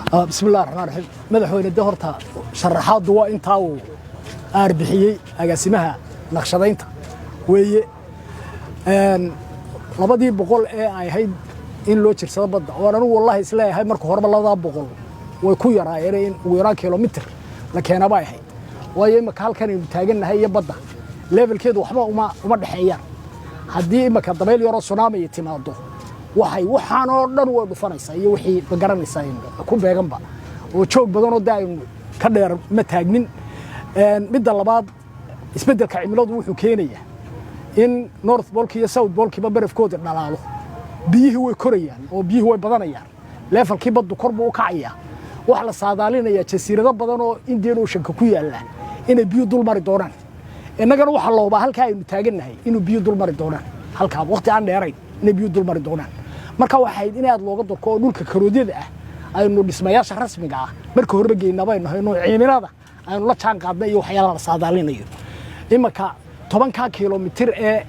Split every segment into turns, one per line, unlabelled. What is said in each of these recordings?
بسم الله الرحمن الرحيم مدحوينه دهورتا شرحاد waa inta uu arbixiyay agaasimaha naqshadaynta weeye labadii boqol ee ay ahayd in loo jirsado badda oo anu wallahi isleeyahay marka horba 200 way ku yaraayeen in ugu yaraan kilomitir la keenaba ahayd waayo imaka halkan ay taaganahay iyo badda levelkeedu waxba uma dhaxeeyaan hadii imaka dabayl yaro tsunami timaado waxaan oo dhan way dhufanaysaa iyo wixii ma garanaysaa ku beeganba oo joog badan oo daa'im ka dheer ma taagnin midda labaad isbedelka cimiladu wuxuu keenayaa in North Pole iyo South Pole ba barafkooda dhalaalo biyihii way korayaan oo biyihii way badanayaan levelkii baddu kor buu u kacayaa wax la saadaalinaya jasiirado badan oo Indian Ocean ku yaala inay biyo dul mari doonaan innagana waxa looba halka aynu taaganahay inuu biyo dul mari doonaan halka waqti aan dheerayn inay biyo dul mari doonaan marka waxay in aad looga dorko oo dhulka karoodida ah aynu dhismayaasha rasmiga ah marka horba geynaba aynu cimilada aynu la jaan qaadnay iyo waxyaalaha la saadaalinayo imaka 10 kilomitir ee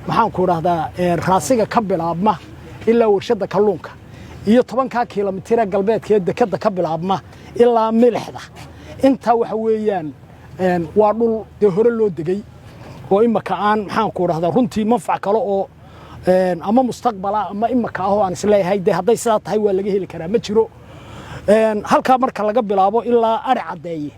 maxaan ku raahdaa raasiga ka bilaabma ilaa warshada kalluunka iyo 10 kilomitir galbeedka dekada ka bilaabma ilaa milixda inta waxa weeyaan waa dhul hore loo degay oo imaka aan maxaan ku raahdaa runtii manfac kale oo ama mustaqbala ama imaka ah oo aan isleeyahay haday sidaa tahay waa laga heli karaa ma jiro halka marka laga bilaabo ilaa ari cadeeye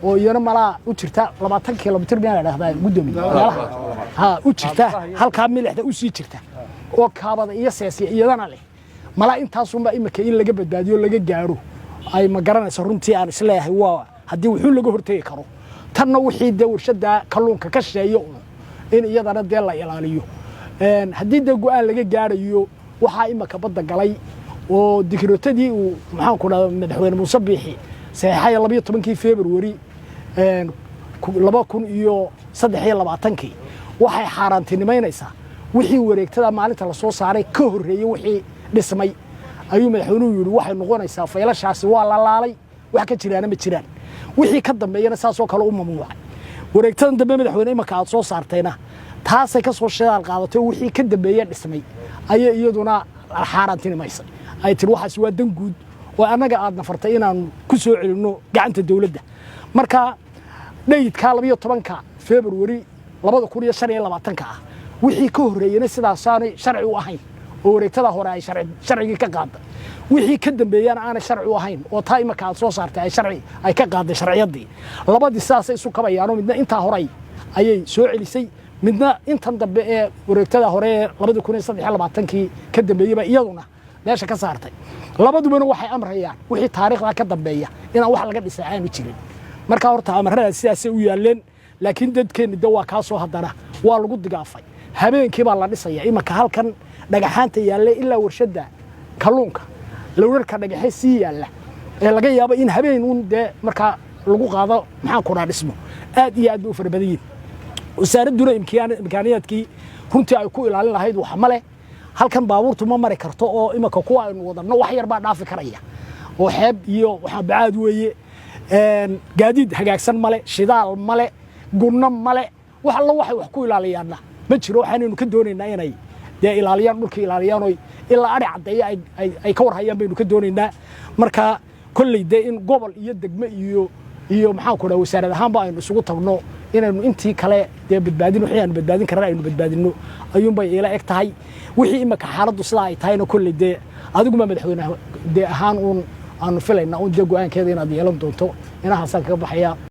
oo iyana malaa u jirta 20 kilomitir baan raahdaa gudoomiyaha u jirta halka milixda u sii jirta oo kaabada iyo seesiya iyadana leh malaa intaas uma imaka in laga badbaadiyo laga gaaro ay ma garanayso runtii aan isleeyahay waa hadii wuxuu laga hortagi karo tanna wixii warshada kalluunka ka sheeyo in iyadana la ilaaliyo hadii go'aan laga gaarayo waxa imaka badda galay oo dikrotadii uu maxaan ku dhahay madaxweyne Muuse Biixi saxay 12 February 2023 waxay xaaraantinimeynaysaa wixii wareegtada maalinta la soo saaray ka horeeyay wixii dhismay ayuu madaxweynuhu yiri waxay noqonaysaa faylashaasi waa la laalay wax ka jiraan ma jiraan wixii ka dambeeyana saasoo kale u mamnuucay wareegtadan dambe madaxweyne imaka aad soo saartayna taasay ka soo sheegal qaadatay wixii ka dambeeyay dhismay ayay iyaduna xaaraantinimeysay ay tir waxaas waa dan guud oo anaga aad nafartay inaan ku soo celino gacanta dawladda marka dheydka 12 February 2025 ah wixii ka horeeyay sidaas aanay sharci u ahayn oo wareegtada hore ay sharciga ka qaaday wixii ka dambeeyana aanay sharci u ahayn oo taa imaka aad soo saartay ay sharci ay ka qaaday sharciyadii labadii saas isu kabayaan midna inta hore ayay soo celisay midna intan dambe ee wareegtada hore 2023 ka dambeeyay iyaduna meesha ka saartay labadubana waxay amrayaan wixii taariikhda ka dambeeya in wax laga dhisay aan jirin marka horta amarada sidaas u yaaleen laakiin dadkeena waa ka soo hadana waa lagu digaafay habeenkii baa la dhisaya imaka halkan dhagaxaanta yaale ilaa warshada kalluunka lawrarka dhagaxay si yaala ee laga yaabo in habeen uun marka lagu qaado maxaan ku dhismo aad iyo aad u farbadiyeen wasaaraduna imkaaniyaadkii runtii ay ku ilaalin lahayd wax male halkan baabuurtu ma mari karto oo imaka kuwa aynu wadano wax yar baa dhaafi karaya oo xeeb iyo waxa baad weeye gaadiid hagaagsan male shidaal male gunno male wax alla wax ku ilaaliyaan ma jiro waxaanu ka doonaynaa inay ilaaliyaan dhulka ilaaliyaan oo ilaa ari cadeeya ay ka warhayaan baynu ka doonaynaa marka kulli in gobol iyo degmo iyo maxaan ku dhaw wasaarad ahaan ba aynu isugu tagno inaynu intii kale badbaadino wixii aan badbaadin karnaa aynu badbaadino ayuun bay ila eg tahay wixii imaka xaaladdu sida ay tahayna kulli adigu ma madaxweynaha ahaan aanu filayna go'aankeeda inaad yeelan doonto inahaasaan kaga baxaya